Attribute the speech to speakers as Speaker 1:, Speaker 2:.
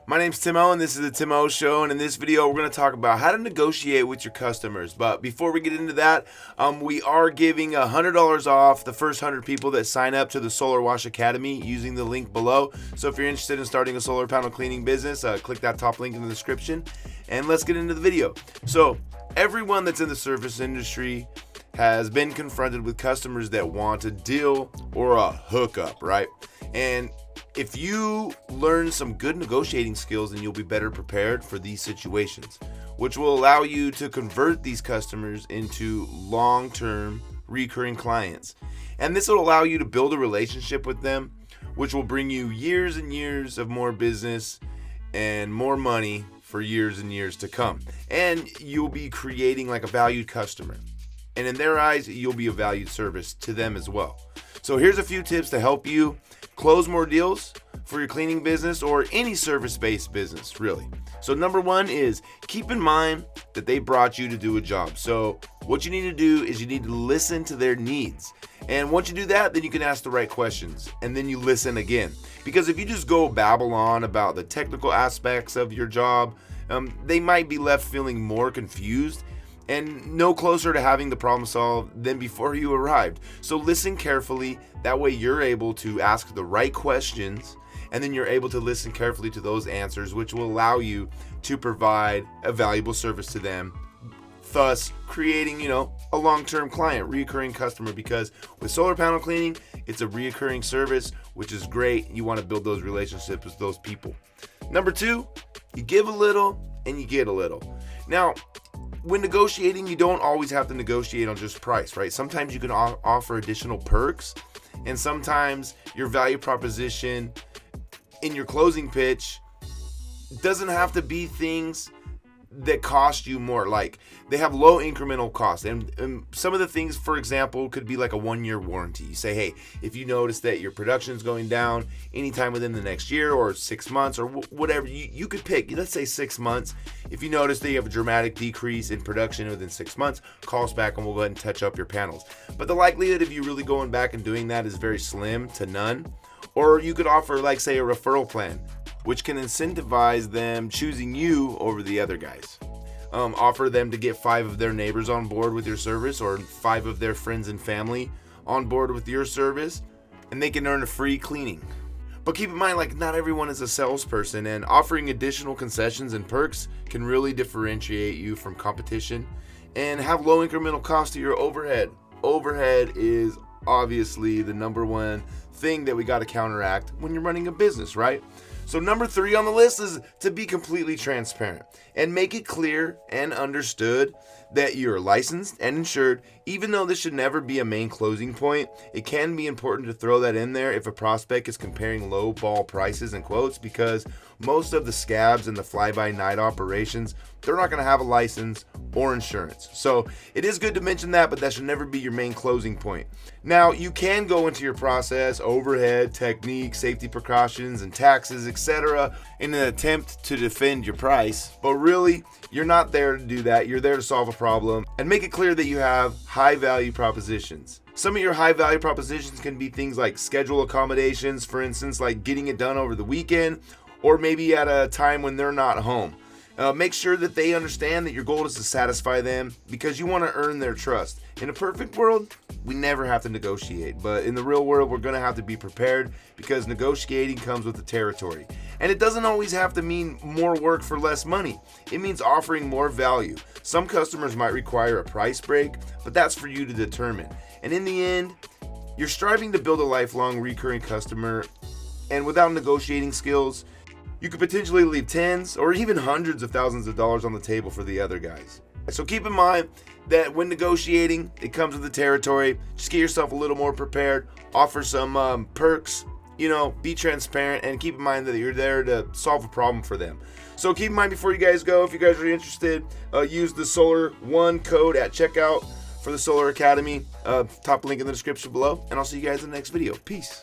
Speaker 1: My name's Tim-O, and this is the Tim-O Show, and in this video we're going to talk about how to negotiate with your customers. But before we get into that, we are giving $100 off the first 100 people that sign up to the Solar Wash Academy using the link below. So if you're interested in starting a solar panel cleaning business, click that top link in the description, and let's get into the video. So everyone that's in the service industry has been confronted with customers that want a deal or a hookup, right? And if you learn some good negotiating skills, then you'll be better prepared for these situations, which will allow you to convert these customers into long-term recurring clients. And this will allow you to build a relationship with them, which will bring you years and years of more business and more money for years and years to come. And you'll be creating like a valued customer. And in their eyes, you'll be a valued service to them as well. So here's a few tips to help you close more deals for your cleaning business or any service-based business, really. So number one is keep in mind that they brought you to do a job. So what you need to do is you need to listen to their needs. And once you do that, then you can ask the right questions and then you listen again. Because if you just go babble on about the technical aspects of your job, they might be left feeling more confused and no closer to having the problem solved than before you arrived. So listen carefully. That way you're able to ask the right questions, and then you're able to listen carefully to those answers, which will allow you to provide a valuable service to them, thus creating, a long-term client, recurring customer. Because with solar panel cleaning, it's a recurring service, which is great. You want to build those relationships with those people. Number two, you give a little and you get a little. Now, when negotiating, you don't always have to negotiate on just price, right? Sometimes you can offer additional perks, and sometimes your value proposition in your closing pitch doesn't have to be things that cost you more. Like they have low incremental costs, and some of the things, for example, could be like a 1-year warranty. You say, hey, if you notice that your production is going down anytime within the next year or 6 months or whatever, you could pick, let's say 6 months. If you notice that you have a dramatic decrease in production within 6 months, call us back and we'll go ahead and touch up your panels. But the likelihood of you really going back and doing that is very slim to none. Or you could offer, like, say, a referral plan, which can incentivize them choosing you over the other guys. Offer them to get 5 of their neighbors on board with your service, or 5 of their friends and family on board with your service, and they can earn a free cleaning. But keep in mind, like, not everyone is a salesperson, and offering additional concessions and perks can really differentiate you from competition and have low incremental cost to your overhead. Overhead is obviously the number one thing that we got to counteract when you're running a business, right? So number 3 on the list is to be completely transparent and make it clear and understood that you're licensed and insured. Even though this should never be a main closing point, it can be important to throw that in there if a prospect is comparing low ball prices and quotes, because most of the scabs and the fly-by-night operations, they're not going to have a license or insurance. So it is good to mention that, but that should never be your main closing point. Now, you can go into your process, overhead, technique, safety precautions, and taxes, etc., in an attempt to defend your price. But really, you're not there to do that. You're there to solve a problem and make it clear that you have high-value propositions. Some of your high-value propositions can be things like schedule accommodations, for instance, like getting it done over the weekend, or maybe at a time when they're not home. Make sure that they understand that your goal is to satisfy them, because you want to earn their trust. In a perfect world, we never have to negotiate, but in the real world, we're going to have to be prepared, because negotiating comes with the territory. And it doesn't always have to mean more work for less money. It means offering more value. Some customers might require a price break, but that's for you to determine. And in the end, you're striving to build a lifelong recurring customer, and without negotiating skills, you could potentially leave tens or even hundreds of thousands of dollars on the table for the other guys. So keep in mind that when negotiating, it comes with the territory. Just get yourself a little more prepared. Offer some perks. Be transparent, and keep in mind that you're there to solve a problem for them. So keep in mind, before you guys go, if you guys are interested, use the Solar1 code at checkout for the Solar Academy. Top link in the description below. And I'll see you guys in the next video. Peace.